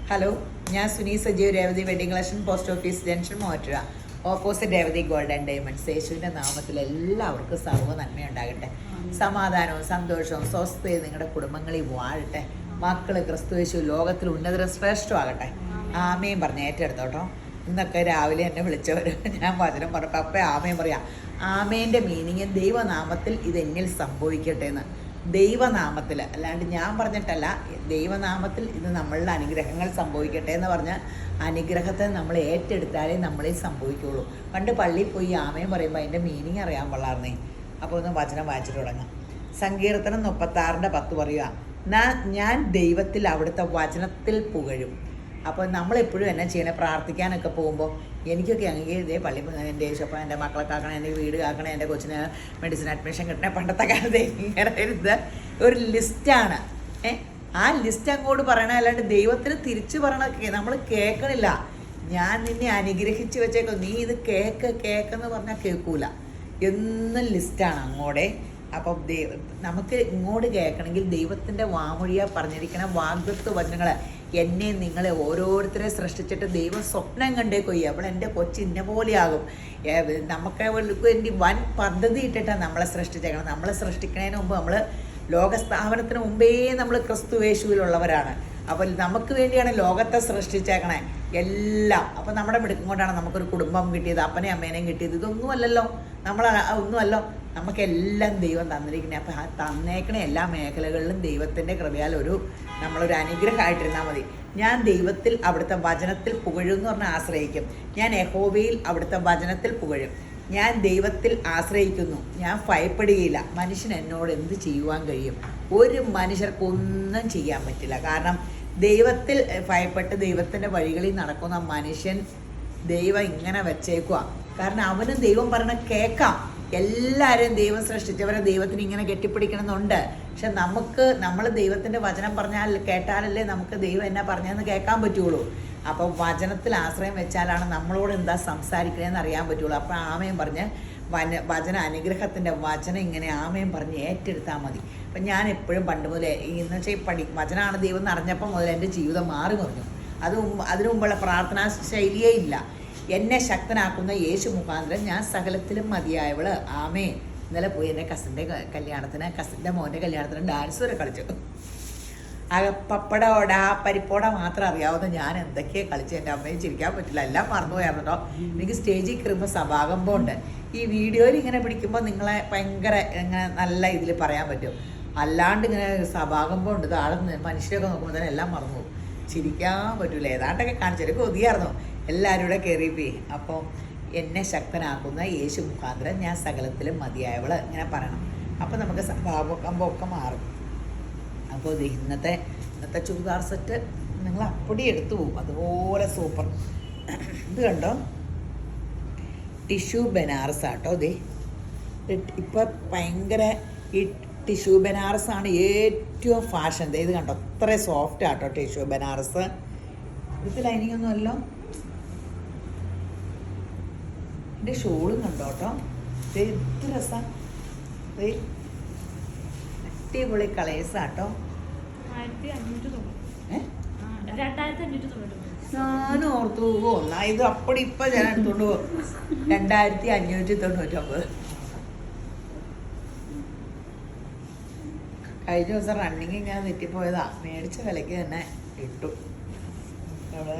Hello, ഞാൻ Suni Sajeev, Revathi wedding collection, post office junction, മോറ്റുക, opposite Revathi gold and diamonds. യേശുവിൻ്റെ നാമത്തിൽ എല്ലാവർക്കും സർവ്വ നന്മയുണ്ടാകട്ടെ. സമാധാനവും സന്തോഷവും സ്വസ്ഥതയും നിങ്ങളുടെ കുടുംബങ്ങളിൽ വാഴട്ടെ. മക്കൾ ക്രിസ്തുയേശു ലോകത്തിൽ ഉന്നതര ശ്രേഷ്ഠമാകട്ടെ. ആമയും പറഞ്ഞ് ഏറ്റെടുത്തോട്ടോ. ഇന്നൊക്കെ രാവിലെ എന്നെ വിളിച്ചവർ ഞാൻ വചനം പറഞ്ഞപ്പോൾ അപ്പം ആമയും പറയാം. ആമേൻ്റെ മീനിങ് ദൈവനാമത്തിൽ ഇത് എന്നിൽ സംഭവിക്കട്ടെ എന്ന്. ദൈവനാമത്തിൽ, അല്ലാണ്ട് ഞാൻ പറഞ്ഞിട്ടല്ല. ദൈവനാമത്തിൽ ഇത് നമ്മളുടെ അനുഗ്രഹങ്ങൾ സംഭവിക്കട്ടെ എന്ന് പറഞ്ഞാൽ അനുഗ്രഹത്തെ നമ്മൾ ഏറ്റെടുത്താലേ നമ്മളെ സംഭവിക്കുള്ളൂ. പണ്ട് പള്ളിയിൽ പോയി ആമയും പറയുമ്പോൾ അതിൻ്റെ മീനിങ് അറിയാൻ കൊള്ളാർന്നേ. അപ്പോൾ ഒന്ന് വചനം വായിച്ചിട്ട് തുടങ്ങാം. സങ്കീർത്തനം 36:10 പറയുക, ഞാൻ ദൈവത്തിൽ അവിടുത്തെ വചനത്തിൽ പുകഴും. അപ്പോൾ നമ്മളെപ്പോഴും എന്നാ ചെയ്യണേ? പ്രാർത്ഥിക്കാനൊക്കെ പോകുമ്പോൾ എനിക്കൊക്കെ ആണെങ്കിൽ ഇതേ പള്ളി എൻ്റെ യേശപ്പം എൻ്റെ മക്കളെ കാക്കണം, എൻ്റെ വീട് കാക്കണം, എൻ്റെ കൊച്ചിന് മെഡിസിൻ അഡ്മിഷൻ കിട്ടണേ. പണ്ടത്തെ കാലത്ത് ഇങ്ങനെ വരുന്നത് ഒരു ലിസ്റ്റാണ്. ആ ലിസ്റ്റ് അങ്ങോട്ട് പറയണ, അല്ലാണ്ട് ദൈവത്തിന് തിരിച്ചു പറയണ നമ്മൾ കേൾക്കണില്ല. ഞാൻ നിന്നെ അനുഗ്രഹിച്ച് വെച്ചേക്കും, നീ ഇത് കേക്കെന്ന് പറഞ്ഞാൽ കേൾക്കൂല. എന്നും ലിസ്റ്റാണ് അങ്ങോടെ. അപ്പം നമുക്ക് ഇങ്ങോട്ട് കേൾക്കണമെങ്കിൽ ദൈവത്തിൻ്റെ വാമൊഴിയാ പറഞ്ഞിരിക്കണ വാഗ്ദത്ത വചനങ്ങൾ. എന്നെ നിങ്ങളെ ഓരോരുത്തരെ സൃഷ്ടിച്ചിട്ട് ദൈവം സ്വപ്നം കണ്ടേ കൊയ്യുക. അവൾ എൻ്റെ കൊച്ചി ഇന്ന പോലെയാകും. നമുക്ക് വേണ്ടി വൻ പദ്ധതി ഇട്ടിട്ടാണ് നമ്മളെ സൃഷ്ടിച്ചേക്കണം. നമ്മളെ സൃഷ്ടിക്കുന്നതിന് മുമ്പ് നമ്മൾ ലോകസ്ഥാപനത്തിന് മുമ്പേ നമ്മൾ ക്രിസ്തുയേശുവിലുള്ളവരാണ്. അപ്പോൾ നമുക്ക് വേണ്ടിയാണ് ലോകത്തെ സൃഷ്ടിച്ചേക്കണേ എല്ലാം. അപ്പോൾ നമ്മുടെ മിടുക്കം കൊണ്ടാണ് നമുക്കൊരു കുടുംബം കിട്ടിയത്, അപ്പനെയും അമ്മേനെയും കിട്ടിയത്. ഇതൊന്നുമല്ലല്ലോ, ഒന്നുമല്ലോ, നമുക്കെല്ലാം ദൈവം തന്നിരിക്കുന്നത്. അപ്പോൾ ആ തന്നേക്കണ എല്ലാ മേഖലകളിലും ദൈവത്തിൻ്റെ കൃപയാൽ നമ്മളൊരു അനുഗ്രഹമായിട്ടിരുന്നാൽ മതി. ഞാൻ ദൈവത്തിൽ അവിടുത്തെ വചനത്തിൽ പുകഴും എന്ന് പറഞ്ഞാൽ ആശ്രയിക്കും. ഞാൻ യഹോവയിൽ അവിടുത്തെ വചനത്തിൽ പുകഴും. ഞാൻ ദൈവത്തിൽ ആശ്രയിക്കുന്നു, ഞാൻ ഭയപ്പെടുകയില്ല. മനുഷ്യൻ എന്നോട് എന്ത് ചെയ്യുവാൻ കഴിയും? ഒരു മനുഷ്യർക്കൊന്നും ചെയ്യാൻ പറ്റില്ല. കാരണം ദൈവത്തിൽ ഭയപ്പെട്ട് ദൈവത്തിൻ്റെ വഴികളിൽ നടക്കുന്ന മനുഷ്യൻ ദൈവം ഇങ്ങനെ വെച്ചേക്കുക. കാരണം അവന് ദൈവം പറഞ്ഞ കേൾക്കാം. എല്ലാവരും ദൈവം സൃഷ്ടിച്ചവരെ ദൈവത്തിന് ഇങ്ങനെ കെട്ടിപ്പിടിക്കണമെന്നുണ്ട്. പക്ഷെ നമ്മൾ ദൈവത്തിൻ്റെ വചനം പറഞ്ഞാൽ കേട്ടാലല്ലേ നമുക്ക് ദൈവം എന്നാ പറഞ്ഞതെന്ന് കേൾക്കാൻ പറ്റുള്ളൂ. അപ്പോൾ വചനത്തിൽ ആശ്രയം വെച്ചാലാണ് നമ്മളോട് എന്താ സംസാരിക്കണേന്ന് അറിയാൻ പറ്റുള്ളൂ. അപ്പോൾ ആമയും പറഞ്ഞ് വചന അനുഗ്രഹത്തിൻ്റെ വചനം ഇങ്ങനെ ആമയും പറഞ്ഞ് ഏറ്റെടുത്താൽ മതി. അപ്പം ഞാൻ എപ്പോഴും പണ്ട് മുതലേ എന്ന് വെച്ചാൽ വചനമാണ് ദൈവം എന്ന് അറിഞ്ഞപ്പോൾ മുതൽ എൻ്റെ ജീവിതം മാറി മറിഞ്ഞു. അതിനു മുമ്പുള്ള പ്രാർത്ഥനാ ശൈലിയേ ഇല്ല. എന്നെ ശക്തനാക്കുന്ന യേശു മുഖാന്തരം ഞാൻ സകലത്തിലും മതിയായവള്. ആമേ. ഇന്നലെ പോയി എൻ്റെ കസിൻ്റെ മോൻ്റെ കല്യാണത്തിന് ഡാൻസ് വരെ കളിച്ചു. പപ്പടോട പരിപ്പോട മാത്രം അറിയാവുന്ന ഞാൻ എന്തൊക്കെയാണ് കളിച്ച് എൻ്റെ അമ്മയെ ചിരിക്കാൻ പറ്റില്ല, എല്ലാം മറന്നുപോയായിരുന്നു കേട്ടോ. എനിക്ക് സ്റ്റേജിൽ കയറുമ്പോൾ സഭാകമ്പം ഉണ്ട്. ഈ വീഡിയോയിൽ ഇങ്ങനെ പിടിക്കുമ്പോൾ നിങ്ങളെ ഭയങ്കര ഇങ്ങനെ നല്ല ഇതിൽ പറയാൻ പറ്റും. അല്ലാണ്ട് ഇങ്ങനെ സഭാകമ്പം ഉണ്ട്. താഴെ മനുഷ്യരൊക്കെ നോക്കുമ്പോൾ തന്നെ എല്ലാം മറന്നു പോകും, ചിരിക്കാൻ പറ്റില്ല. ഏതാണ്ടൊക്കെ കാണിച്ചൊരു കൊതിയായിരുന്നു. എല്ലാവരും കൂടെ കയറിപ്പോയി. അപ്പം എന്നെ ശക്തനാക്കുന്ന യേശു മുഖാന്തരം ഞാൻ സകലത്തിലും മതിയായവൾ ഇങ്ങനെ പറയണം. അപ്പം നമുക്ക് സഭാകമ്പമൊക്കെ മാറും. അപ്പോൾ ഇന്നത്തെ ചുരിദാർ സെറ്റ് നിങ്ങൾ അപ്പടി എടുത്തു പോകും, അതുപോലെ സൂപ്പർ. ഇത് കണ്ടോ, ടിഷ്യൂ ബനാറസ് ആട്ടോ. ഇപ്പം ഭയങ്കര ഈ ടിഷ്യൂ ബനാറസാണ് ഏറ്റവും ഫാഷൻ. ഇത് കണ്ടോ, അത്ര സോഫ്റ്റ് ആട്ടോ ടിഷ്യൂ ബനാറസ്. ഇത് ലൈനിങ് ഒന്നും അല്ലോ. എൻ്റെ ഷോളും കണ്ടോ കേട്ടോ. എന്ത് രസം, അടിപൊളി കളേഴ്സാട്ടോ. ഞാനും ഓർത്തു ഒന്നാ ഇത് അപ്പടി ഇപ്പം ഞാൻ എടുത്തോണ്ട് പോകും. 2599. കഴിഞ്ഞ ദിവസം റണ്ണിങ് ഞാൻ തെറ്റിപ്പോയതാ. മേടിച്ച വിലയ്ക്ക് തന്നെ ഇട്ടു.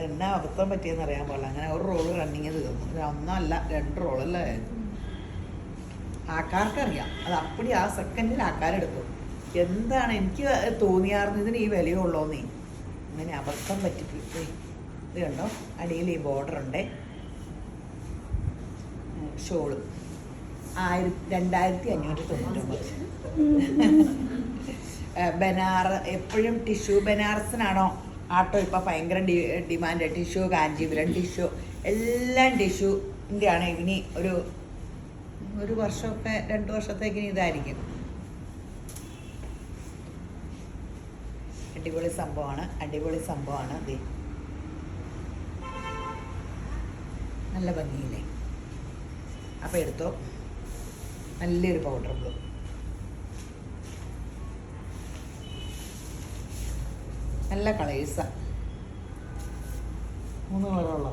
എന്നാ അബദ്ധം പറ്റിയെന്ന് അറിയാൻ പാടില്ല. അങ്ങനെ ഒരു റോള് റണ്ണിങ് തീർന്നു. ഒന്നല്ല 2 റോളല്ലേ. ആൾക്കാർക്കറിയാം, അത് അപ്പടി ആ സെക്കൻഡിൽ ആൾക്കാരെടുത്തു. എന്താണ് എനിക്ക് തോന്നിയായിരുന്നു ഇതിന് ഈ വിലയുള്ളൂന്നേ. അങ്ങനെ അബദ്ധം പറ്റിപ്പോയി. ഇത് കണ്ടോ, അടിയിൽ ഈ ബോർഡറുണ്ട്. ഷോള് 2599. എപ്പോഴും ടിഷ്യൂ ബനാറസിനാണോ ആട്ടോ ഇപ്പം ഭയങ്കര ഡിമാൻഡ്. ടിഷ്യൂ, കാഞ്ചീപുരം ടിഷ്യൂ, എല്ലാം ടിഷ്യൂൻ്റെ ആണ്. ഇനി ഒരു വർഷമൊക്കെ 2 വർഷത്തേക്ക് ഇനി ഇതായിരിക്കും. അടിപൊളി സംഭവമാണ്. നല്ല ഭംഗിയില്ലേ? അപ്പോൾ എടുത്തോ. നല്ലൊരു പൗഡർ ബ്ലൂ. നല്ല കളേഴ്സാണ്. 3 കളറുള്ള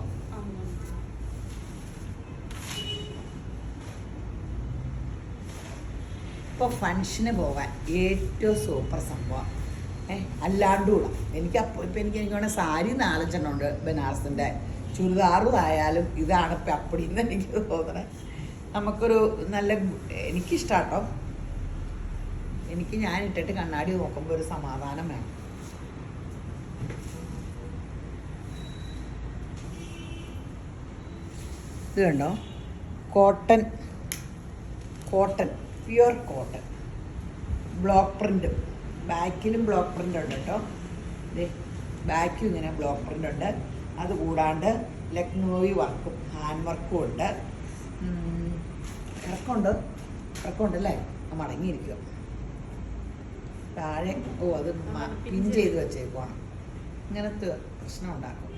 ഇപ്പോൾ ഫങ്ഷന് പോകാൻ ഏറ്റവും സൂപ്പർ സംഭവം അല്ലാണ്ടുകൂടാ. എനിക്ക് എനിക്ക് വേണമെങ്കിൽ സാരി 4-5 ഉണ്ട് ബനാറസിൻ്റെ. ചുരിദാറും ആയാലും ഇതാണ് ഇപ്പം അപ്പടിന്ന് എനിക്ക് തോന്നണേ. നമുക്കൊരു നല്ല എനിക്കിഷ്ടാട്ടോ. എനിക്ക് ഞാൻ ഇട്ടിട്ട് കണ്ണാടി നോക്കുമ്പോൾ ഒരു സമാധാനം വേണം. ഇത് കണ്ടോ, cotton pure cotton block print. ബാക്കിലും ബ്ലോക്ക് പ്രിൻ്റ് ഉണ്ട് കേട്ടോ. ബാക്കും ഇങ്ങനെ ബ്ലോക്ക് പ്രിൻ്റ് ഉണ്ട്. അതുകൂടാണ്ട് ലക്നോയി വർക്കും ഹാൻഡ് വർക്കും ഉണ്ട്. ഇറക്കമുണ്ടല്ലേ, മടങ്ങിയിരിക്കുക താഴെ. അത് പിൻ ചെയ്ത് വെച്ചേക്കുവാണ്. ഇങ്ങനത്തെ പ്രശ്നം ഉണ്ടാക്കും.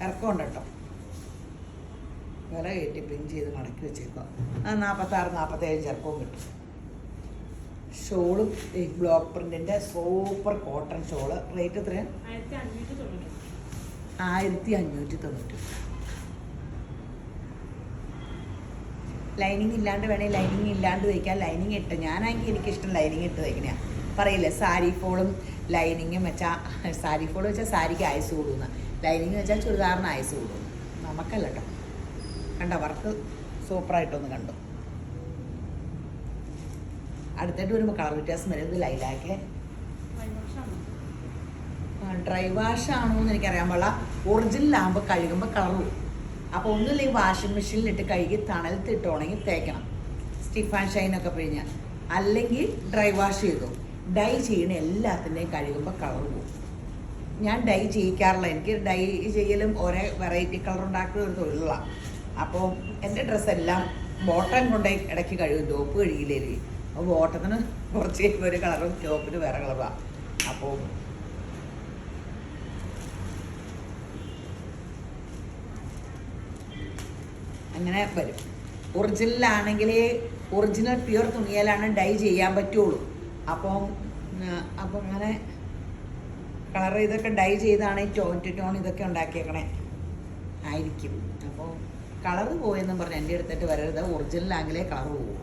ഇറക്കമുണ്ട് കേട്ടോ. വില കയറ്റി പിൻ ചെയ്ത് മടക്കി വെച്ചേക്കുക. 46-47 ഇറക്കവും കിട്ടും. ഷോളും ബ്ലോക്ക് പ്രിന്റിന്റെ സൂപ്പർ കോട്ടൺ ഷോള്. റേറ്റ് എത്രയാണ്? 1590. ലൈനിങ് ഇല്ലാണ്ട് വേണേൽ ലൈനിങ് ഇല്ലാണ്ട് തയ്ക്കാം. ലൈനിങ് ഇട്ട് ഞാനാണെങ്കിൽ എനിക്കിഷ്ടം ലൈനിങ് ഇട്ട് തയ്ക്കണേ. പറയില്ലേ സാരി ഫോളും ലൈനിങ്ങും വെച്ചാൽ, സാരി ഫോൾ വെച്ചാൽ സാരിക്ക് ആയുസ് കൂടുന്ന, ലൈനിങ് വെച്ചാൽ ചുരിദാറിന് ആയുസ് കൂടുന്നു. നമുക്കല്ല കേട്ടോ. കണ്ടോ, വർക്ക് സൂപ്പറായിട്ടൊന്ന് കണ്ടു. അടുത്തായിട്ട് വരുമ്പോൾ കളർ വ്യത്യാസം വരുന്നത് ലൈലാക്ക് ഡ്രൈ വാഷ് ആണോ എന്ന് എനിക്കറിയാൻ പാടില്ല. ഒറിജിനലാകുമ്പോൾ കഴുകുമ്പോൾ കളർ പോകും. അപ്പോൾ ഒന്നുമില്ലെങ്കിൽ വാഷിംഗ് മെഷീനിലിട്ട് കഴുകി തണലത്തിട്ട് ഉണങ്ങി തേക്കണം, സ്റ്റിഫ് ആൻഡ് ഷൈനൊക്കെ പിഴിഞ്ഞ്. അല്ലെങ്കിൽ ഡ്രൈ വാഷ് ചെയ്തു. ഡൈ ചെയ്യണ എല്ലാത്തിൻ്റെയും കഴുകുമ്പോൾ കളർ പോകും. ഞാൻ ഡൈ ചെയ്യിക്കാറില്ല. എനിക്ക് ഡൈ ചെയ്യലും ഓരോ വെറൈറ്റി കളർ ഉണ്ടാക്കുന്ന ഒരു തൊഴിലാണ്. അപ്പോൾ എൻ്റെ ഡ്രസ്സെല്ലാം ബോട്ടം കൊണ്ടേ ഇടയ്ക്ക് കഴുകും. ടോപ്പ് കഴുകിയില്ലേ. അപ്പോൾ ബോട്ടത്തിന് കുറച്ച് കഴിയുമ്പോൾ ഒരു കളറും ടോപ്പിന് വേറെ കളറാണ്. അപ്പോൾ അങ്ങനെ വരും. ഒറിജിനലാണെങ്കിൽ ഒറിജിനൽ പ്യുവർ തുണിയിലാണ് ഡൈ ചെയ്യാൻ പറ്റുള്ളൂ. അപ്പം അങ്ങനെ കളർ ഇതൊക്കെ ഡൈ ചെയ്താണ് ടോൺ ടു ടോൺ ഇതൊക്കെ ഉണ്ടാക്കിയേക്കണേ ആയിരിക്കും. അപ്പോൾ കളർ പോയെന്നും പറഞ്ഞ് എൻ്റെ അടുത്തിട്ട് വരരുത്. ഒറിജിനലാണെങ്കിലേ കളർ പോകും.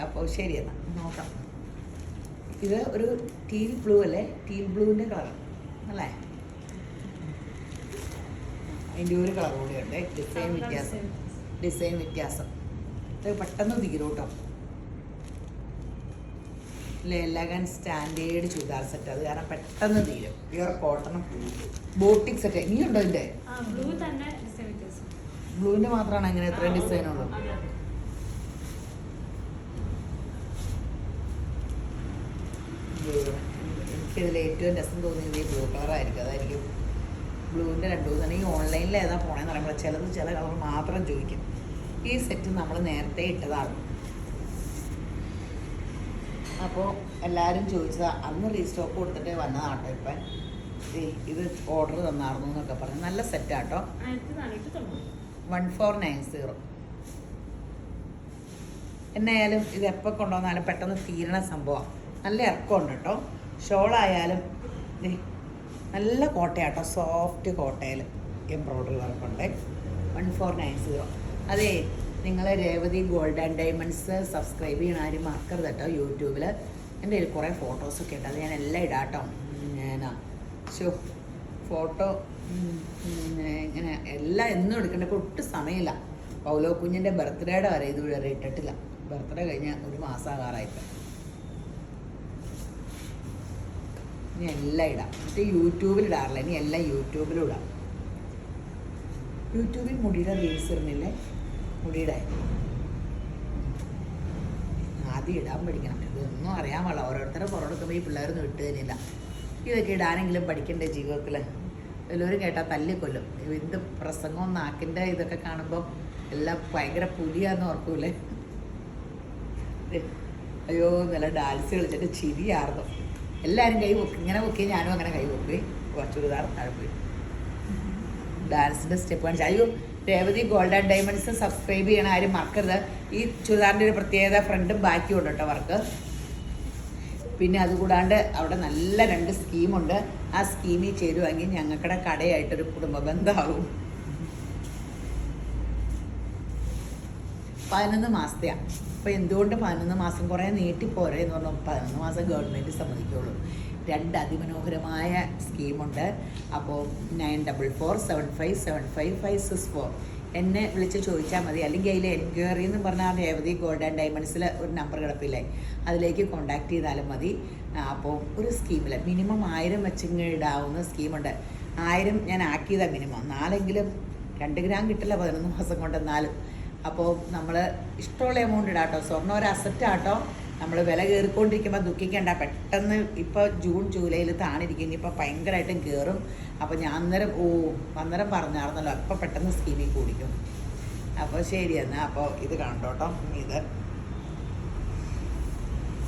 അപ്പോൾ ശരി, എന്നാൽ നോക്കാം. ഇത് ഒരു ടീൽ ബ്ലൂ അല്ലേ, ടീൽ ബ്ലൂവിൻ്റെ കളർ അല്ലേ. അതിൻ്റെ ഒരു കളർ കൂടിയുണ്ട്. ഡിസൈൻ വ്യത്യാസം ഇത് പെട്ടെന്ന് തീരും കേട്ടോ. Elegant standard churidar set. അത് കാരണം പെട്ടെന്ന് തീരും. Pure cotton boutique set. ഇനിയുണ്ടോ ഇതിൻ്റെ? ബ്ലൂവിൻ്റെ മാത്രമാണ് അങ്ങനെ എത്രയും ഡിസൈനുള്ളൂ. എനിക്കിതിൽ ഏറ്റവും രസം തോന്നിയത് ഈ ബ്ലൂ കളറായിരിക്കും. അതായിരിക്കും ബ്ലൂവിൻ്റെ 2 ദിവസം. ഈ ഓൺലൈനിൽ ഏതാ പോണേന്ന് പറയുമ്പോൾ ചില കളർ മാത്രം ചോദിക്കും. ഈ സെറ്റ് നമ്മൾ നേരത്തെ ഇട്ടതാണ്. അപ്പോൾ എല്ലാവരും ചോദിച്ചതാണ്. അന്ന് റീസ്റ്റോക്ക് കൊടുത്തിട്ട് വന്നതാട്ടോ. ഇപ്പം ഇത് ഓർഡർ തന്നായിരുന്നു എന്നൊക്കെ പറഞ്ഞു. നല്ല സെറ്റാട്ടോ. 1490. എന്നായാലും ഇത് എപ്പോൾ കൊണ്ടുവന്നാലും പെട്ടെന്ന് തീരണ സംഭവമാണ്. നല്ല ഇറക്കമുണ്ട് കേട്ടോ. ഷോളായാലും നല്ല കോട്ടയാട്ടോ. സോഫ്റ്റ് കോട്ടയിൽ എംബ്രോയ്ഡറി വർക്കുണ്ട്. 1490. അതെ, നിങ്ങൾ Revathi gold and diamonds subscribe ചെയ്യണ ആരും മറക്കരുത് കേട്ടോ. യൂട്യൂബിൽ എൻ്റെ കയ്യിൽ കുറേ ഫോട്ടോസൊക്കെ ഉണ്ട്. അത് ഞാൻ എല്ലാം ഇടാട്ടോ. ഫോട്ടോ ഇങ്ങനെ എല്ലാം എന്നും എടുക്കേണ്ട. ഇപ്പോൾ ഒട്ടും സമയമില്ല. പൗലോ കുഞ്ഞിൻ്റെ ബർത്ത്ഡേയുടെ വരെ ഇതുവരെ ഇട്ടിട്ടില്ല. ബർത്ത്ഡേ കഴിഞ്ഞ് 1 മാസമാകാറായിപ്പോൾ. ഇനി എല്ലാം ഇടാം. എന്നിട്ട് യൂട്യൂബിൽ ഇടാറില്ല. ഇനി എല്ലാം യൂട്യൂബിലും ഇടാം. യൂട്യൂബിൽ മുടിയുടെ റീൽസ് ഇടുന്നില്ലേ, മുടിയുടെ ആദ്യം ഇടാൻ പഠിക്കണം. ഇതൊന്നും അറിയാൻ പാടില്ല. ഓരോരുത്തരെ പുറമെടുക്കുമ്പോൾ ഈ പിള്ളേരൊന്നും ഇട്ട് തന്നില്ല. ഇതൊക്കെ ഇടാനെങ്കിലും പഠിക്കണ്ടേ ജീവിതത്തിൽ. എല്ലാവരും കേട്ടാൽ തല്ലിക്കൊല്ലും. എന്ത് പ്രസംഗവും നാക്കിൻ്റെ ഇതൊക്കെ കാണുമ്പോൾ എല്ലാം ഭയങ്കര പുലിയാന്ന് ഓർക്കൂലേ. അയ്യോ, നല്ല ഡാൻസ് കളിച്ചിട്ട് ചിരിയായിരുന്നു. എല്ലാവരും കൈ പൊക്കി. ഇങ്ങനെ പൊക്കി ഞാനും അങ്ങനെ കൈ പൊക്കി. ചുരിദാർ താഴെ പോയി ഡാൻസിൻ്റെ സ്റ്റെപ്പ് കാണിച്ചു. അയ്യോ, Revathi gold and diamonds subscribe ചെയ്യണ ആരും മറക്കരുത്. ഈ ചുരിദാറിൻ്റെ ഒരു പ്രത്യേകത ഫ്രണ്ടും ബാക്കും ഉണ്ട് കേട്ടോ വർക്ക്. പിന്നെ അതുകൂടാണ്ട് അവിടെ നല്ല 2 സ്കീമുണ്ട്. ആ സ്കീമിൽ ചേരുവാണെങ്കിൽ ഞങ്ങൾക്കിടെ കടയായിട്ടൊരു കുടുംബ ബന്ധമാകും. 11 മാസത്തെയാണ്. അപ്പോൾ എന്തുകൊണ്ട് 11 മാസം കുറേ നീട്ടിപ്പോരെ എന്ന് പറഞ്ഞാൽ 11 മാസം ഗവൺമെൻറ് സമ്മതിക്കുള്ളൂ. 2 അതിമനോഹരമായ സ്കീമുണ്ട്. അപ്പോൾ 9447575564 എന്നെ വിളിച്ച് ചോദിച്ചാൽ മതി. അല്ലെങ്കിൽ അതിൽ എൻക്വയറി എന്ന് പറഞ്ഞാൽ രേവതി ഗോൾഡ് ആൻഡ് ഡയമണ്ട്സിൽ ഒരു നമ്പർ കിടപ്പില്ലേ, അതിലേക്ക് കോൺടാക്ട് ചെയ്താലും മതി. അപ്പോൾ ഒരു സ്കീമിൽ മിനിമം 1000 വെച്ചിങ്ങനെ ഇടാവുന്ന സ്കീമുണ്ട്. 1000 ഞാൻ ആക്കിയതാണ് മിനിമം. 4എങ്കിലും 2 ഗ്രാം കിട്ടില്ല 11 മാസം കൊണ്ട്. എന്നാലും അപ്പോൾ നമ്മൾ ഇഷ്ടമുള്ള എമൗണ്ട് ഇടാട്ടോ. സ്വർണ്ണം ഒരു അസറ്റാട്ടോ. നമ്മൾ വില കയറിക്കൊണ്ടിരിക്കുമ്പോൾ ദുഃഖിക്കേണ്ട. പെട്ടെന്ന് ഇപ്പോൾ ജൂൺ ജൂലൈയിൽ താണിരിക്കും. ഇനിയിപ്പോൾ ഭയങ്കരമായിട്ടും കയറും. അപ്പോൾ ഞാൻ അന്നേരം പറഞ്ഞായിരുന്നല്ലോ, അപ്പോൾ പെട്ടെന്ന് സ്കീമിൽ കൂടിക്കും. അപ്പോൾ ശരി എന്നാൽ അപ്പോൾ ഇത് കണ്ടോട്ടോ. ഇത്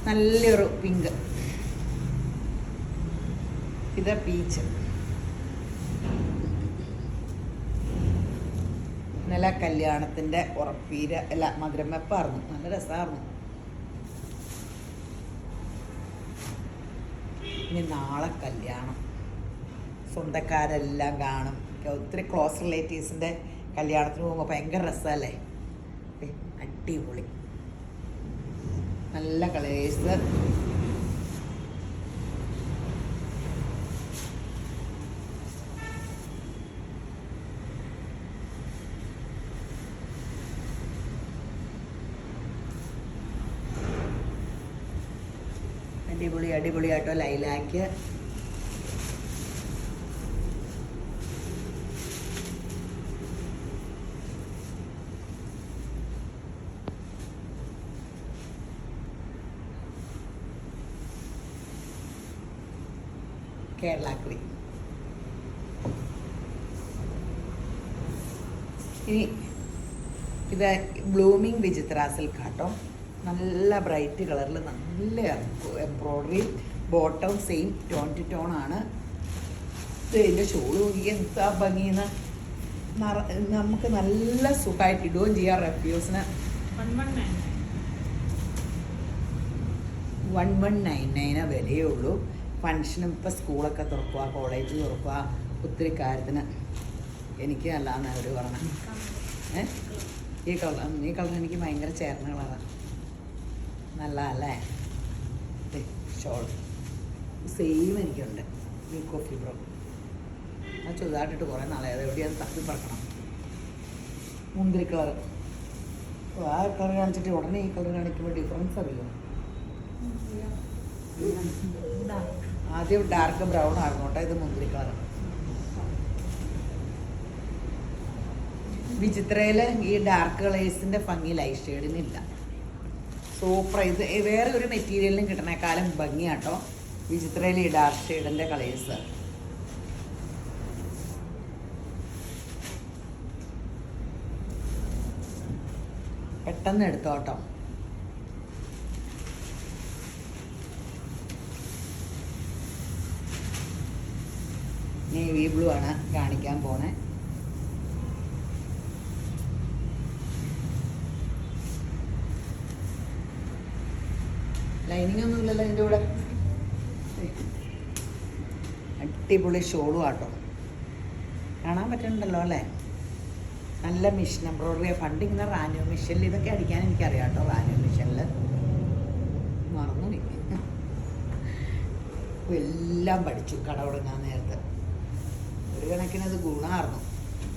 നല്ലൊരു പിങ്ക്, ഇത് പീച്ച്. ഇന്നലെ കല്യാണത്തിൻ്റെ ഉറപ്പീര് അല്ല മധുരം വെപ്പായിരുന്നു. നല്ല രസമായിരുന്നു. ഇനി നാളെ കല്യാണം. സ്വന്തക്കാരെല്ലാം കാണും. ഒത്തിരി ക്ലോസ് റിലേറ്റീവ്സിൻ്റെ കല്യാണത്തിന് പോകുമ്പോൾ ഭയങ്കര രസമല്ലേ. അടിപൊളി നല്ല കളേഴ്സ്. അടിപൊളിയായിട്ടോ ലൈലാക്ക്. കേരള ക്രീം. ഇനി ഇത് ബ്ലൂമിങ് വിചിത്ര സിൽക്ക് ആട്ടോ. നല്ല ബ്രൈറ്റ് കളറിൽ നല്ല embroidery. Bottom same tone to tone ആണ്. ഇതിൻ്റെ ഷോള് എന്താ ഭംഗിന്ന്. നമുക്ക് നല്ല സുഖമായിട്ട് ഇടുകയും ചെയ്യാം. റെഫ്യൂസിന് 1199 വിലയേ ഉള്ളൂ. ഫങ്ഷനും ഇപ്പം സ്കൂളൊക്കെ തുറക്കുക, കോളേജ് തുറക്കുക, ഒത്തിരി കാര്യത്തിന് എനിക്ക് നല്ലതാണ് അവർ പറഞ്ഞത്. ഈ കളർ എനിക്ക് ഭയങ്കര ചേർന്ന കളറാണ്. നല്ലതല്ലേ. ഷോൾ സെയിം എനിക്കുണ്ട്. ഈ കോഫി ബ്രോ ആ ചുതായിട്ടിട്ട് കുറേ നാളെ അത് എവിടെയാണ് തപ്പി പറക്കണം. മുന്തിരി കളർ. ആ കളർ കാണിച്ചിട്ട് ഉടനെ ഈ കളർ കാണിക്കുമ്പോൾ ഡിഫറൻസ് അറിയോ? ആദ്യം ഡാർക്ക് ബ്രൗൺ ആയിരുന്നു കേട്ടോ. ഇത് മുന്തിരി കളർ. വിചിത്രയിൽ ഈ ഡാർക്ക് കളേഴ്സിൻ്റെ ഭംഗി ലൈറ്റ് ഷെയ്ഡിനില്ല. സൂപ്പർ. ഇത് വേറെ ഒരു മെറ്റീരിയലിനും കിട്ടണേക്കാളും ഭംഗിയാട്ടോ വിചിത്രയിൽ ഈ ഡാർക്ക് ഷെയ്ഡിൻ്റെ കളേഴ്സ്. പെട്ടെന്ന് എടുത്തോട്ടോ. നേവി ബ്ലൂ ആണ് കാണിക്കാൻ പോണേ. ലൈനിങ് ഒന്നും ഇല്ലല്ലോ ഇതിൻ്റെ കൂടെ. അടിപൊളി ഷോളും ആട്ടോ. കാണാൻ പറ്റുന്നുണ്ടല്ലോ അല്ലേ. നല്ല മിഷൻ എംബ്രോയ്ഡറി. പണ്ട് ഇങ്ങനെ റാനു മിഷനിൽ ഇതൊക്കെ അടിക്കാൻ എനിക്കറിയാം കേട്ടോ. റാനു മിഷനിൽ മറന്നു എല്ലാം പഠിച്ചു കട തുടങ്ങാൻ നേരത്ത്. ഒരു കണക്കിന് അത് ഗുണമായിരുന്നു.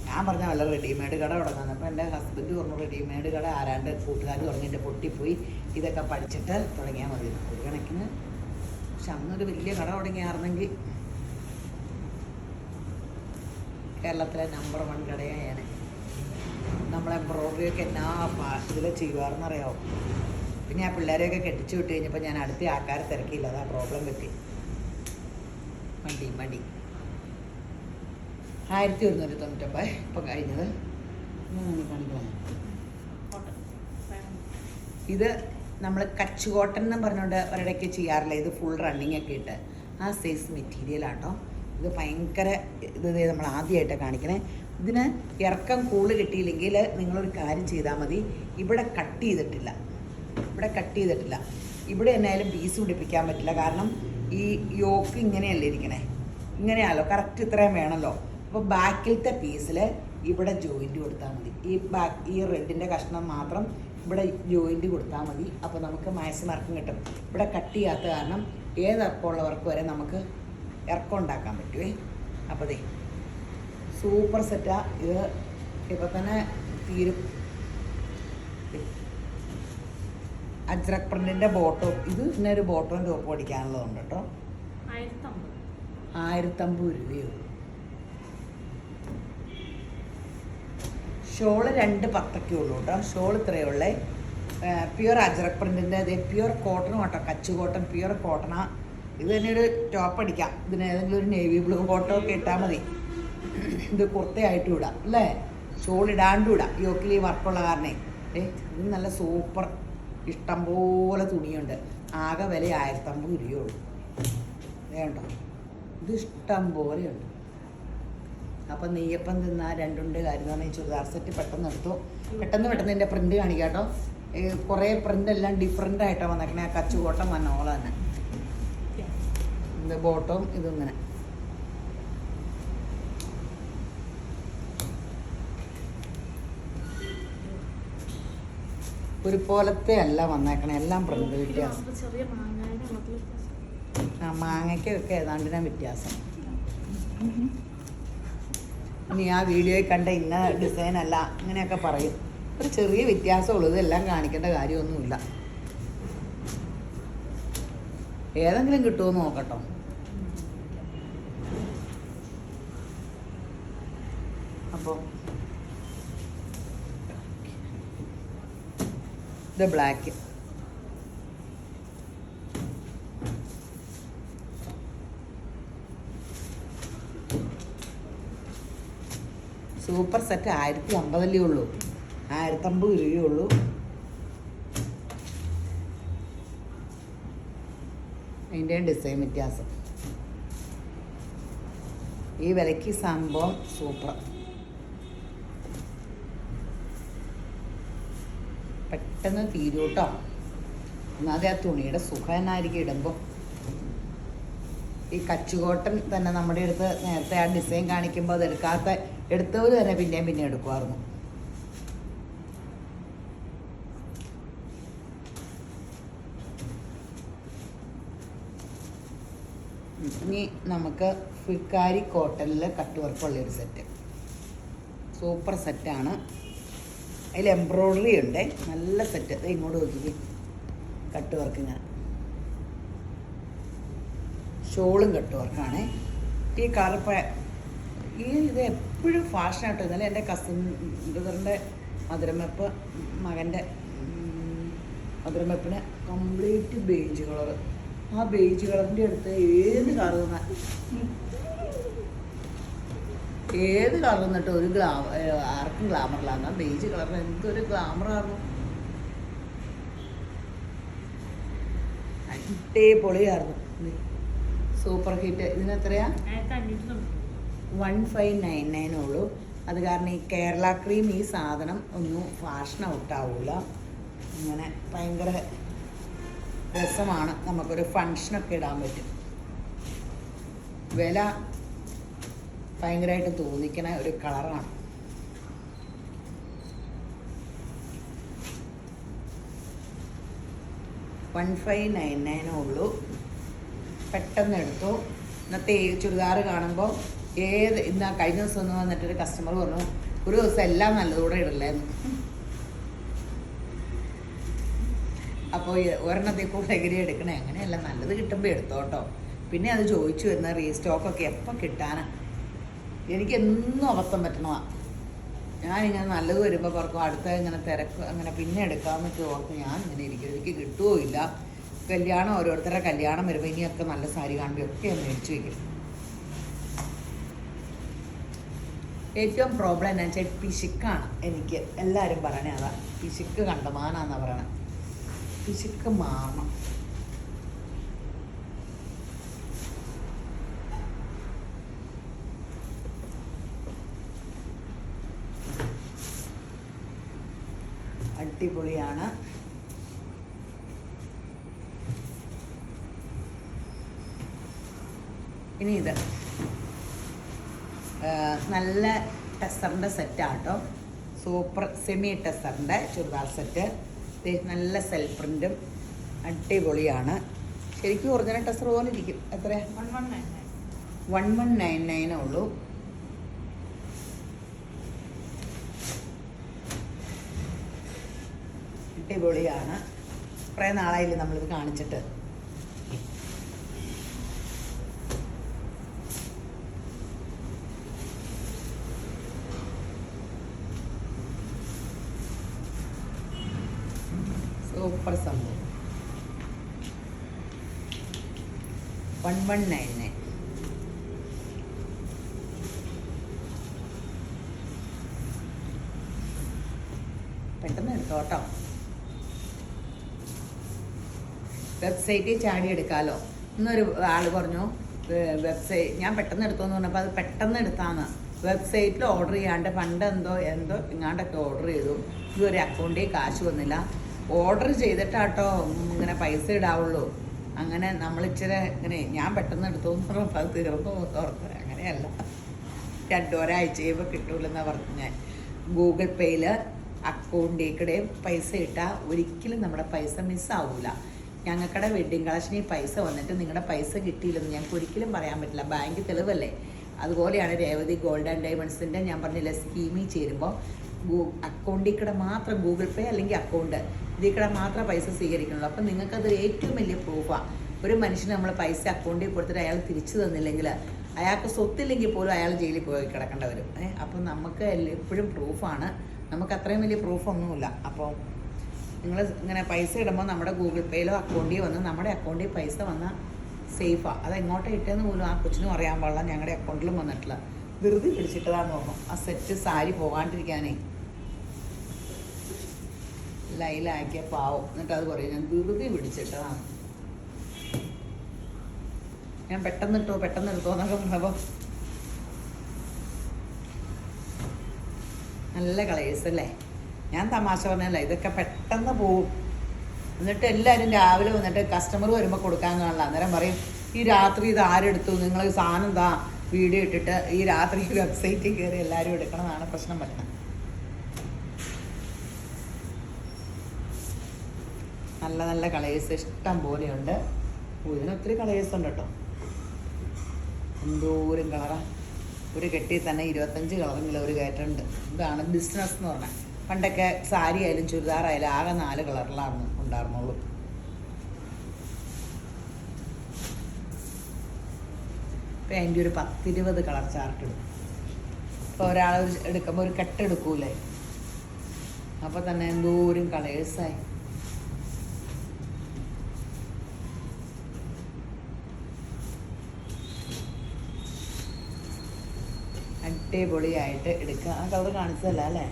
ഞാൻ പറഞ്ഞ വല്ല റെഡിമെയ്ഡ് കട തുടങ്ങാൻ. അപ്പോൾ എൻ്റെ ഹസ്ബൻഡ് പറഞ്ഞു റെഡിമെയ്ഡ് കട ആരാണ്ട് കൂട്ടുകാർ തുടങ്ങിയിട്ട് പൊട്ടിപ്പോയി, ഇതൊക്കെ പഠിച്ചിട്ട് തുടങ്ങിയാൽ മതി. ഒരു കണക്കിന് പക്ഷെ അന്നൊരു വലിയ കട തുടങ്ങിയായിരുന്നെങ്കിൽ കേരളത്തിലെ നമ്പർ 1 കടയാണ്. നമ്മൾ എംബ്രോയ്ഡറിയൊക്കെ എന്നാ ഇതിൽ ചെയ്യുമായിരുന്നറിയാമോ. പിന്നെ ആ പിള്ളേരെയൊക്കെ കെട്ടിച്ചു വിട്ട് കഴിഞ്ഞപ്പോൾ ഞാൻ അടുത്ത ആൾക്കാരെ തിരക്കിയില്ല. അതാ പ്രോബ്ലം പറ്റി. മടി 1199 ഇപ്പം കഴിഞ്ഞത്. ഇത് നമ്മൾ കച്ച് കോട്ടൺ എന്ന് പറഞ്ഞുകൊണ്ട് ഒരിടയ്ക്ക് ചെയ്യാറില്ല. ഇത് ഫുൾ റണ്ണിങ് ഒക്കെ ഇട്ട് ആ സൈസ് മെറ്റീരിയലാട്ടോ. ഇത് ഭയങ്കര ഇത് നമ്മൾ ആദ്യമായിട്ടാണ് കാണിക്കണേ. ഇതിന് ഇറക്കം കൂടുതൽ കിട്ടിയില്ലെങ്കിൽ നിങ്ങളൊരു കാര്യം ചെയ്താൽ മതി. ഇവിടെ കട്ട് ചെയ്തിട്ടില്ല. ഇവിടെ എന്നായാലും പീസ് പിടിപ്പിക്കാൻ പറ്റില്ല, കാരണം ഈ യോക്ക് ഇങ്ങനെയല്ലേ ഇരിക്കണേ, ഇങ്ങനെയാണല്ലോ കറക്റ്റ് ഇത്രയും വേണമല്ലോ. അപ്പോൾ ബാക്കിലത്തെ പീസിൽ ഇവിടെ ജോയിൻറ്റ് കൊടുത്താൽ മതി. ഈ റെഡിൻ്റെ കഷ്ണം മാത്രം ഇവിടെ ജോയിൻറ്റ് കൊടുത്താൽ മതി. അപ്പോൾ നമുക്ക് മാക്സിമം ഇറക്കം കിട്ടും. ഇവിടെ കട്ട് ചെയ്യാത്ത കാരണം ഏത് ഇറക്കമുള്ളവർക്ക് വരെ നമുക്ക് ഇറക്കം ഉണ്ടാക്കാൻ പറ്റുമേ. അപ്പോൾ ദേ സൂപ്പർ സെറ്റാ. ഇത് ഇപ്പോൾ തന്നെ തീരും. അജ്രക് പ്രിന്റിൻ്റെ ബോട്ടം, ഇത് പിന്നെ ഒരു ബോട്ടവും ടോപ്പും അടിക്കാനുള്ളതുണ്ട് കേട്ടോ. 1050 രൂപയോ. ഷോള് 210 ഉള്ളൂ കേട്ടോ. ഷോൾ ഇത്രയേ ഉള്ളേ. പ്യുവർ അജ്രക് പ്രിന്റിൻ്റെ അതേ പ്യുവർ കോട്ടണും കേട്ടോ, കച്ച് കോട്ടൺ പ്യുവർ കോട്ടണാ. ഇത് തന്നെ ഒരു ടോപ്പ് അടിക്കാം. ഇതിന് ഏതെങ്കിലും ഒരു നേവി ബ്ലൂ കോട്ടോ ഒക്കെ ഇട്ടാൽ മതി. ഇത് കുർത്തയായിട്ടും ഇടാം അല്ലേ, ഷോൾ ഇടാണ്ടും ഇടാം. യോക്കിൽ ഈ വർക്കുള്ള കാരണേ. ഇത് നല്ല സൂപ്പർ ഇഷ്ടം പോലെ തുണിയുണ്ട്. ആകെ വില 1050 രൂപയുള്ളൂ. വേണ്ടോ, ഇത് ഇഷ്ടം പോലെയുണ്ട്. അപ്പം നെയ്യപ്പം തിന്നാൽ രണ്ടുണ്ട് കാര്യം എന്ന് പറഞ്ഞാൽ ചുരിദാർ സെറ്റ് പെട്ടെന്ന് എടുത്തു. പെട്ടെന്ന് എൻ്റെ പ്രിൻ്റ് കാണിക്കാം കേട്ടോ. കുറേ പ്രിൻ്റ് എല്ലാം ഡിഫറെൻ്റ് ആയിട്ടാണ് വന്നേക്കണേ. ആ കച്ചുകോട്ടം വന്നോളം തന്നെ ഇത് ബോട്ടവും ഇതിങ്ങനെ. ഒരു പോലത്തെ അല്ല വന്നേക്കണേ, എല്ലാം പ്രിൻ്റ് വ്യത്യാസം. ആ മാങ്ങയ്ക്കൊക്കെ ഏതാണ്ടിനാ വ്യത്യാസം. ഇനി ആ വീഡിയോയിൽ കണ്ട ഇന്ന ഡിസൈൻ അല്ല അങ്ങനെയൊക്കെ പറയും. ഒരു ചെറിയ വ്യത്യാസമുള്ളൂ. ഇതെല്ലാം കാണിക്കേണ്ട കാര്യമൊന്നുമില്ല. ഏതെങ്കിലും കിട്ടുമോ നോക്കട്ടോ. അപ്പോൾ ഇത് ബ്ലാക്ക്. സൂപ്പർ സെറ്റ് 1050 ഉള്ളൂ. 1050 രൂപയുള്ളൂ. അതിൻ്റെ ഡിസൈൻ വ്യത്യാസം. ഈ വിലയ്ക്ക് സംഭവം സൂപ്പർ. പെട്ടെന്ന് തീരും കേട്ടോ. ഒന്നാമത് ആ തുണിയുടെ സുഖം എന്നായിരിക്കും ഇടുമ്പോൾ. ഈ കച്ചുകോട്ടൻ തന്നെ നമ്മുടെ അടുത്ത് നേരത്തെ ആ ഡിസൈൻ കാണിക്കുമ്പോൾ അത് എടുത്തവർ തന്നെ പിന്നെ എടുക്കുമായിരുന്നു. ഇനി നമുക്ക് ഫുൽക്കാരി കോട്ടണിൽ കട്ട് വർക്കുള്ളൊരു സെറ്റ്. സൂപ്പർ സെറ്റാണ്. അതിൽ എംബ്രോയ്ഡറി ഉണ്ട്. നല്ല സെറ്റ്. അത് ഇങ്ങോട്ട് നോക്കി കട്ട് വർക്ക്. ഞാൻ ഷോളും കട്ട് വർക്കാണ്. ഈ കളർ ഇത് എപ്പോഴും ഫാഷനായിട്ട്. ഇന്നലെ എൻ്റെ കസിൻ ബ്രദറിൻ്റെ മധുരമെപ്പ് മകൻ്റെ മധുരമെപ്പിന് കംപ്ലീറ്റ് ബേജ് കളർ. ആ ബേജ് കളറിൻ്റെ അടുത്ത് ഏത് കളർ നിന്നിട്ട് ഒരു ആർക്കും ഗ്ലാമറിലാകുന്ന ബേജ് കളറിന് എന്തൊരു ഗ്ലാമറായിരുന്നു. പൊളിയായിരുന്നു. Super hit. ഇതിനെത്രയാ? 1599 ഉള്ളൂ. അത് കാരണം ഈ കേരള ക്രീം ഈ സാധനം ഒന്നും ഫാഷൻ ഔട്ടാവില്ല. ഇങ്ങനെ ഭയങ്കര രസമാണ്. നമുക്കൊരു ഫങ്ഷനൊക്കെ ഇടാൻ പറ്റും. വില ഭയങ്കരമായിട്ട് തോന്നിക്കണ ഒരു കളറാണ്. $1599 ഉള്ളൂ. പെട്ടെന്ന് എടുത്തു. ഇന്നത്തെ ചുരിദാർ കാണുമ്പോൾ ഇന്ന് കഴിഞ്ഞ ദിവസം ഒന്ന് വന്നിട്ടൊരു കസ്റ്റമർ പറഞ്ഞു ഒരു ദിവസം എല്ലാം നല്ലതോടെ ഇടല്ലേന്ന്. അപ്പോൾ ഒരെണ്ണത്തിൽ കൂടെ എങ്ങനെ എടുക്കണേ? അങ്ങനെയല്ല, നല്ലത് കിട്ടുമ്പോൾ എടുത്തോട്ടോ. പിന്നെ അത് ചോദിച്ചു വരുന്ന റീസ്റ്റോക്കൊക്കെ എപ്പോൾ കിട്ടാനാണ്. എനിക്ക് എന്നും അബദ്ധം പറ്റണതാണ്. ഞാനിങ്ങനെ നല്ലത് വരുമ്പോൾ പറക്കും അടുത്ത ഇങ്ങനെ തിരക്ക് അങ്ങനെ പിന്നെ എടുക്കാമെന്നൊക്കെ ഓർത്ത് ഞാനിങ്ങനെ ഇരിക്കും. എനിക്ക് കിട്ടുമോ ഇല്ല. കല്യാണം ഓരോരുത്തരുടെ കല്യാണം വരുമ്പോൾ ഇനിയൊക്കെ നല്ല സാരി കാണുമ്പോൾ ഒക്കെ മേടിച്ചു വയ്ക്കും. ഏറ്റവും പ്രോബ്ലം എന്താ വെച്ചാൽ പിശുക്കാണ്. എനിക്ക് എല്ലാവരും പറയണേ അതാ. പിശുക്ക് കണ്ടമാനാന്നാണ് പറയണേ. പിശുക്ക് മാറണം. അടിപൊളിയാണ്. ഇനി ഇത് നല്ല ടെസറിൻ്റെ സെറ്റാട്ടോ, സൂപ്പർ സെമി ടെസറിൻ്റെ ചുരിദാർ സെറ്റ്. നല്ല സെൽഫ് പ്രിൻറ്റും അടിപൊളിയാണ്. ശരിക്കും ഒറിജിനൽ ടെസർ പോലെ ഇരിക്കും. എത്ര? 1199 ഉള്ളൂ. അടിപൊളിയാണ്. കുറേ നാളായില്ലേ നമ്മളിത് കാണിച്ചിട്ട്. സൂപ്പർ സംഭവം. 1199. പെട്ടെന്ന് എടുത്തോട്ടോ. വെബ്സൈറ്റിൽ ചാടി എടുക്കാമല്ലോ. ഇന്നൊരു ആൾ പറഞ്ഞു ഞാൻ പെട്ടെന്ന് എടുത്തോന്ന് പറഞ്ഞപ്പോൾ അത് പെട്ടെന്ന് എടുത്താന്ന്. വെബ്സൈറ്റിൽ ഓർഡർ ചെയ്യാണ്ട് പണ്ട് എന്തോ ഇങ്ങാണ്ടൊക്കെ ഓർഡർ ചെയ്തു. ഇതുവരെ അക്കൗണ്ടിൽ കാശ് വന്നില്ല. ഓർഡർ ചെയ്തിട്ടാട്ടോ ഇങ്ങനെ പൈസ ഇടാവുള്ളൂ. അങ്ങനെ നമ്മളിച്ചിരി ഇങ്ങനെ ഞാൻ പെട്ടെന്ന് എടുത്തോന്ന് പറഞ്ഞപ്പോൾ അത് തീർന്നു ഓർത്ത്. അങ്ങനെയല്ല, ഒരാഴ്ച കഴിയുമ്പോൾ കിട്ടൂലെന്നാണ് പറഞ്ഞു ഞാൻ. ഗൂഗിൾ പേയിൽ അക്കൗണ്ടിൽ പൈസ ഇട്ടാൽ ഒരിക്കലും നമ്മുടെ പൈസ മിസ്സാവില്ല. ഞങ്ങൾക്കടെ വെഡ്ഡിങ് കളക്ഷനിൽ പൈസ വന്നിട്ട് നിങ്ങളുടെ പൈസ കിട്ടിയില്ലെന്ന് ഞങ്ങൾക്ക് ഒരിക്കലും പറയാൻ പറ്റില്ല. ബാങ്ക് തെളിവല്ലേ. അതുപോലെയാണ് രേവതി ഗോൾഡ് ആൻഡ് ഡയമണ്ട്സിൻ്റെ ഞാൻ പറഞ്ഞില്ല സ്കീമിൽ ചേരുമ്പോൾ അക്കൗണ്ടിൽ മാത്രം ഗൂഗിൾ പേ അല്ലെങ്കിൽ അക്കൗണ്ട് ഇതിൽ മാത്രം പൈസ സ്വീകരിക്കണുള്ളൂ. അപ്പം നിങ്ങൾക്കത് ഏറ്റവും വലിയ പ്രൂഫാണ്. ഒരു മനുഷ്യന് നമ്മൾ പൈസ അക്കൗണ്ടിൽ കൊടുത്തിട്ട് അയാൾ തിരിച്ചു തന്നില്ലെങ്കിൽ അയാൾക്ക് സ്വത്തില്ലെങ്കിൽ പോലും അയാൾ ജയിലിൽ പോയി കിടക്കേണ്ട വരും. അപ്പം നമുക്ക് എപ്പോഴും പ്രൂഫാണ്. നമുക്ക് അത്രയും വലിയ പ്രൂഫൊന്നുമില്ല. അപ്പോൾ നിങ്ങൾ ഇങ്ങനെ പൈസ ഇടുമ്പോൾ നമ്മുടെ ഗൂഗിൾ പേയിലോ അക്കൗണ്ടിൽ വന്ന് നമ്മുടെ അക്കൗണ്ടിൽ പൈസ വന്നാൽ സേഫാണ്. അത് എങ്ങോട്ട് ഇട്ടേന്ന് പോലും ആ കൊച്ചിനും അറിയാൻ പാടില്ല. ഞങ്ങളുടെ അക്കൗണ്ടിലും വന്നിട്ടില്ല. ധൃതി പിടിച്ചിട്ടതാന്ന് തോന്നും ആ സെറ്റ് സാരി പോകാണ്ടിരിക്കാനേ. ലൈലാക്കിയ പാവം. എന്നിട്ട് അത് പറയും ഞാൻ ധൃതി പിടിച്ചിട്ടതാണ്, ഞാൻ പെട്ടെന്ന് എടുത്തോ എന്നൊക്കെ പറഞ്ഞപ്പോൾ നല്ല കളേഴ്സ് അല്ലേ. ഞാൻ തമാശ പറഞ്ഞല്ല, ഇതൊക്കെ പെട്ടെന്ന് പോവും. എന്നിട്ട് എല്ലാവരും രാവിലെ വന്നിട്ട് കസ്റ്റമർ വരുമ്പോൾ കൊടുക്കാൻ കാണില്ല. അന്നേരം പറയും ഈ രാത്രി ഇത് ആരെടുത്തു, നിങ്ങൾ സാധനം എന്താ വീഡിയോ ഇട്ടിട്ട് ഈ രാത്രി വെബ്സൈറ്റിൽ കയറി എല്ലാവരും എടുക്കണമെന്നാണ് പ്രശ്നം പറ്റുന്നത്. നല്ല നല്ല കളേഴ്സ് ഇഷ്ടം പോലെയുണ്ട്. ഇതിനൊത്തിരി കളേഴ്സ് ഉണ്ട് കേട്ടോ. എന്തോരം കളറാണ്. ഒരു കെട്ടിൽ തന്നെ 25 കളറെങ്കിലും ഒരു കയറ്റുണ്ട്. ഇതാണ് ബിസിനസ് എന്ന് പറഞ്ഞാൽ. പണ്ടൊക്കെ സാരി ആയാലും ചുരിദാറായാലും ആകെ 4 കളറിലാണ് ഉണ്ടായിരുന്നുള്ളൂ. ഇപ്പം അതിൻ്റെ ഒരു 10-20 കളർ ചാർട്ട് ഇടും. ഇപ്പോൾ ഒരാൾ എടുക്കുമ്പോൾ ഒരു കെട്ടെടുക്കൂലേ, അപ്പോൾ തന്നെ എന്തോരം കളേഴ്സായി. അടിപൊളിയായിട്ട് എടുക്കുക. ആ കളർ കാണിച്ചതല്ല അല്ലേ?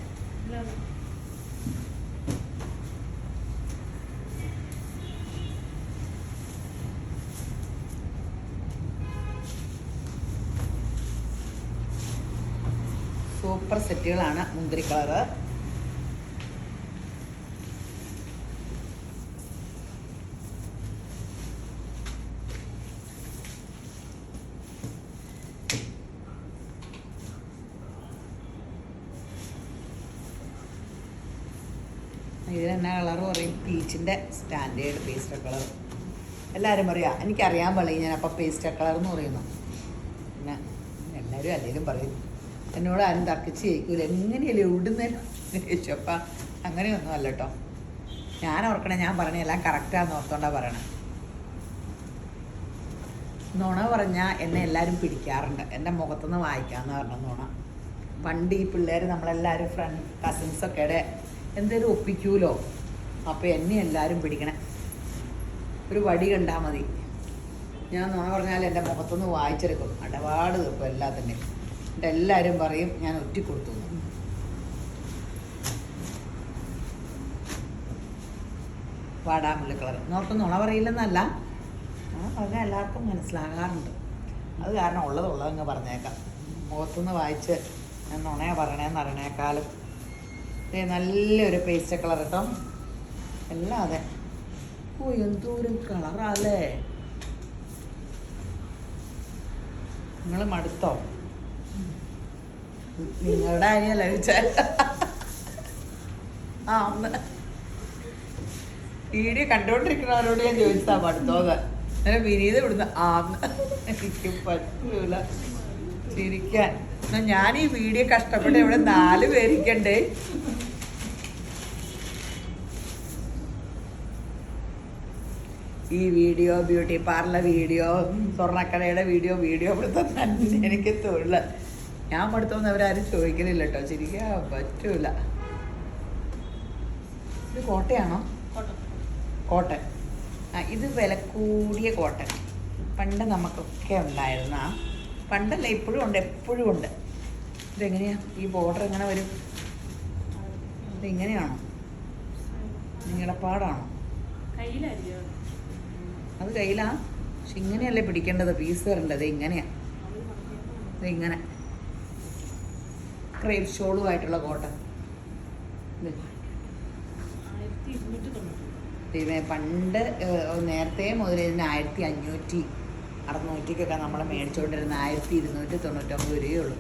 സൂപ്പർ സെറ്റുകളാണ്. മുന്തിരി കളറ്, ഇതിലെന്നാ കളർ പറയും? പീച്ചിൻ്റെ സ്റ്റാൻഡേർഡ് പേസ്റ്റൽ കളർ. എല്ലാവരും പറയാ, എനിക്കറിയാൻ പാടില്ല ഞാൻ അപ്പം പേസ്റ്റൽ കളർ എന്ന് പറയുന്നു. പിന്നെ എല്ലാവരും അല്ലെങ്കിലും പറയും. എന്നോട് ആരും തർക്കിച്ച് ജയിക്കൂല. എങ്ങനെയല്ലേ ഇവിടുന്നേലും ചോദിച്ചപ്പം അങ്ങനെയൊന്നും അല്ല കേട്ടോ. ഞാൻ ഓർക്കണേ, ഞാൻ പറഞ്ഞ എല്ലാം കറക്റ്റാന്ന് ഓർത്തോണ്ടാ പറയണേ. നുണ പറഞ്ഞാൽ എന്നെ എല്ലാവരും പിടിക്കാറുണ്ട്. എൻ്റെ മുഖത്തുനിന്ന് വായിക്കാമെന്ന് പറഞ്ഞ നുണ. പണ്ട് ഈ പിള്ളേർ നമ്മളെല്ലാവരും കസിൻസൊക്കെ എന്തേലും ഒപ്പിക്കൂലോ, അപ്പോൾ എന്നെ എല്ലാവരും പിടിക്കണേ. ഒരു വടി കണ്ടാൽ മതി, ഞാൻ നുണ പറഞ്ഞാൽ എൻ്റെ മുഖത്തുനിന്ന് വായിച്ചെടുക്കും. അടപാട് തീർക്കും എല്ലാത്തിൻ്റെയും. എന്നിട്ട് എല്ലാവരും പറയും ഞാൻ ഒറ്റിക്കൊടുത്തു. വാടാമുല്ല കളർ നോർത്ത് നുണ പറയില്ലെന്നല്ല, നുണ പറഞ്ഞാൽ എല്ലാവർക്കും മനസ്സിലാകാറുണ്ട്. അത് കാരണം ഉള്ളതങ്ങ് പറഞ്ഞേക്കാം. മുഖത്തുനിന്ന് വായിച്ച് ഞാൻ നുണയാ പറയണേന്ന് അറിയണേക്കാളും. നല്ലൊരു പേസ്റ്റ് കളർ കേട്ടോ. എല്ലാം അതെ. ഓ എന്തോരം കളറല്ലേ. നിങ്ങൾ മടുത്തോ? നിങ്ങളുടെ കാര്യമല്ല ചോദിച്ചാൽ ആ ഒന്ന് വീഡിയോ കണ്ടുകൊണ്ടിരിക്കുന്നവരോട് ഞാൻ ചോദിച്ചാ മടുത്തോന്ന്. അങ്ങനെ വിനീത് ഇവിടുന്ന് ആന്ന് എനിക്ക് പറ്റൂല ചിരിക്കാൻ. എന്നാ ഞാൻ ഈ വീഡിയോ കഷ്ടപ്പെട്ട് ഇവിടെ 4 പേരിക്കണ്ടേ. ഈ വീഡിയോ, ബ്യൂട്ടി പാർലർ വീഡിയോ, സ്വർണ്ണക്കടയുടെ വീഡിയോ ഇവിടുത്തെ തന്നെ എനിക്ക് തൊഴിൽ. ഞാൻ പഠിത്തമൊന്നും അവരാരും ചോദിക്കുന്നില്ല കേട്ടോ, ചിരിക്കാൻ പറ്റൂല. ഇത് കോട്ടയാണോ? കോട്ടൺ. ആ, ഇത് വില കൂടിയ കോട്ടൺ. പണ്ട് നമുക്കൊക്കെ ഉണ്ടായിരുന്ന, പണ്ടല്ല ഇപ്പോഴും ഉണ്ട്, എപ്പോഴും ഉണ്ട്. ഇതെങ്ങനെയാ ഈ ബോർഡർ എങ്ങനെ വരും? ഇതിങ്ങനെയാണോ? നീളപ്പാടാണോ? അത് കയ്യിലാ. പക്ഷെ ഇങ്ങനെയല്ലേ പിടിക്കേണ്ടത്, പീസ് വരേണ്ടത് ഇങ്ങനെയാ. ഇതിങ്ങനെ ക്രേപ്പ് ഷോളുമായിട്ടുള്ള കോട്ടൺ. പണ്ട് നേരത്തെ മുതൽ ഇതിന് 1500, 600 നമ്മൾ മേടിച്ചുകൊണ്ടിരുന്ന 1299 രൂപയുള്ളൂ.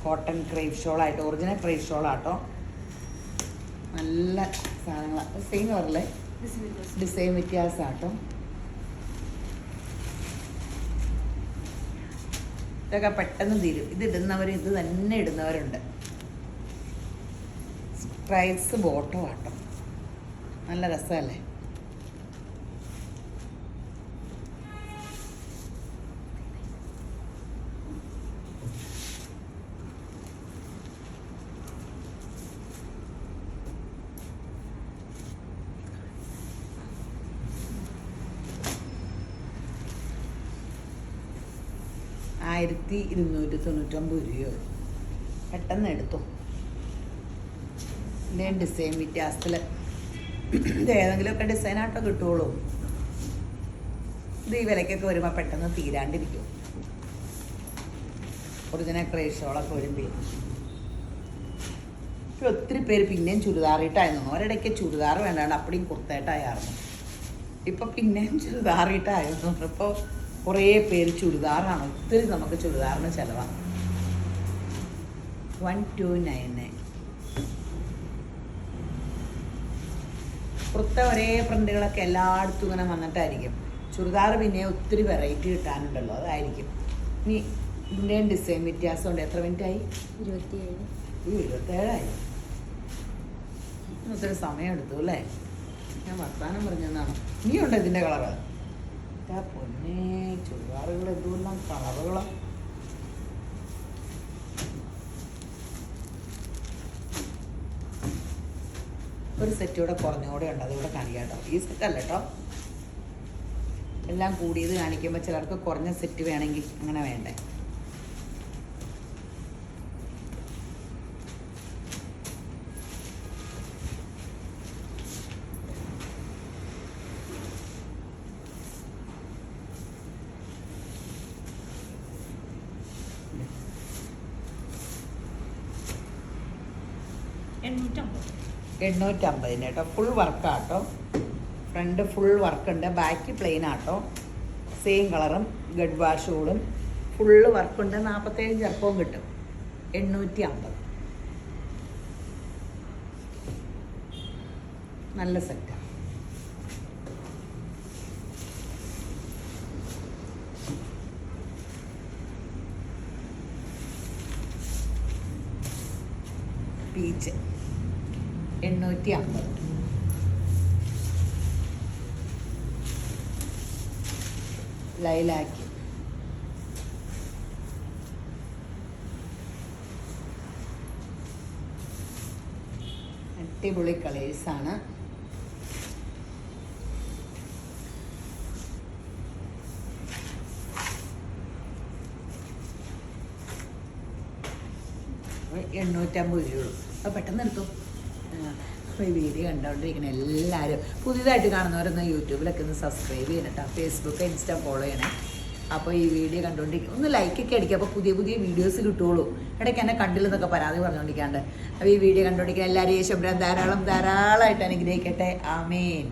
കോട്ടൺ ക്രേപ്പ് ഷോളായിട്ട്, ഒറിജിനൽ ക്രേപ്പ് ഷോളാട്ടോ. നല്ല സാധനങ്ങളാണ്. സെയിം കളറല്ലേ, ഡിസൈൻ വ്യത്യാസമാട്ടോ. ഇതൊക്കെ പെട്ടെന്ന് തീരും. ഇത് ഇടുന്നവർ ഇത് തന്നെ ഇടുന്നവരുണ്ട്. സ്ട്രൈപ്സ് ബോട്ടം ആട്ടോ, നല്ല രസമല്ലേ. $1299 പെട്ടെന്ന് എടുത്തു. ഇതിൻ്റെ ഡിസൈൻ വ്യത്യാസത്തിൽ ഇത് ഏതെങ്കിലുമൊക്കെ ഡിസൈനായിട്ടോ കിട്ടുള്ളൂ. ഇത് ഈ വിലക്കൊക്കെ വരുമ്പോൾ പെട്ടെന്ന് തീരാണ്ടിരിക്കും. ഒറിജിനൽ ക്രേഷോളൊക്കെ വരുമ്പോൾ ഇപ്പോൾ ഒത്തിരി പേര് പിന്നെയും ചുരിദാറിട്ടായിരുന്നു. ഒരിടയ്ക്ക് ചുരിദാർ വേണ്ടാണ്ട് അപ്പടിയും കുർത്തേട്ടായിരുന്നു. ഇപ്പം പിന്നെയും ചുരിദാറിട്ടായിരുന്നു. ഇപ്പോൾ കുറേ പേര് ചുരിദാറാണ്. ഒത്തിരി നമുക്ക് ചുരിദാറിന് ചിലവാണ്. 1299. കുർത്ത ഒരേ പ്രിന്റുകളൊക്കെ എല്ലായിടത്തും ഇങ്ങനെ വന്നിട്ടായിരിക്കും. ചുരിദാർ പിന്നെ ഒത്തിരി വെറൈറ്റി കിട്ടാനുണ്ടല്ലോ, അതായിരിക്കും. ഇനി ഇതിൻ്റെയും ഡിസൈൻ വ്യത്യാസമുണ്ട്. എത്ര മിനിറ്റായി? 27. ഒത്തിരി സമയം എടുത്തു അല്ലേ? ഞാൻ വർത്താനം പറഞ്ഞതാണ്. ഇനിയുണ്ട് ഇതിൻ്റെ കളറ്. പൊന്നേ, ചുരിദാറുകൾ എന്തുകൊണ്ടാ കളറുകളാണ്. ഒരു സെറ്റ് ഇവിടെ കുറഞ്ഞുകൂടെ ഉണ്ട്, അതിവിടെ കാണിക്കാം കേട്ടോ. ഈ സെറ്റ് അല്ല കേട്ടോ, എല്ലാം കൂടിയത് കാണിക്കുമ്പോൾ ചിലർക്ക് കുറഞ്ഞ സെറ്റ് വേണമെങ്കിൽ അങ്ങനെ വേണ്ടേ. $850 കേട്ടോ. ഫുൾ വർക്കാട്ടോ. ഫ്രണ്ട് ഫുൾ വർക്കുണ്ട്, ബാക്ക് പ്ലെയിൻ ആട്ടോ. സെയിം കളറും ഗഡ് വാഷോളും ഫുള്ള് വർക്കുണ്ട്. 47 ചെറുപ്പവും കിട്ടും. 850. നല്ല സെറ്റാണ്. പീച്ച് 850. ലൈലാക്ക് അടിപൊളി കളേഴ്സാണ്. $850 അപ്പോൾ പെട്ടെന്ന് എടുത്തു. അപ്പോൾ ഈ വീഡിയോ കണ്ടുകൊണ്ടിരിക്കുന്ന എല്ലാവരും പുതിയതായിട്ട് കാണുന്നവരൊന്ന് യൂട്യൂബിലൊക്കെ ഒന്ന് സബ്സ്ക്രൈബ് ചെയ്യണം കേട്ടോ. ഫേസ്ബുക്ക്, ഇൻസ്റ്റ ഫോളോ ചെയ്യണേ. അപ്പോൾ ഈ വീഡിയോ കണ്ടുകൊണ്ടിരിക്കും ഒന്ന് ലൈക്കൊക്കെ അടിക്കുക. അപ്പോൾ പുതിയ പുതിയ വീഡിയോസ് കിട്ടുള്ളൂ. ഇടയ്ക്ക് എന്നെ കണ്ടില്ലെന്നൊക്കെ പരാതി പറഞ്ഞുകൊണ്ടിരിക്കാണ്ട്. അപ്പോൾ ഈ വീഡിയോ കണ്ടുകൊണ്ടിരിക്കുന്ന എല്ലാവരെയും യേശുബ്രാൻ ധാരാളമായിട്ട് അനുഗ്രഹിക്കട്ടെ. ആമേൻ.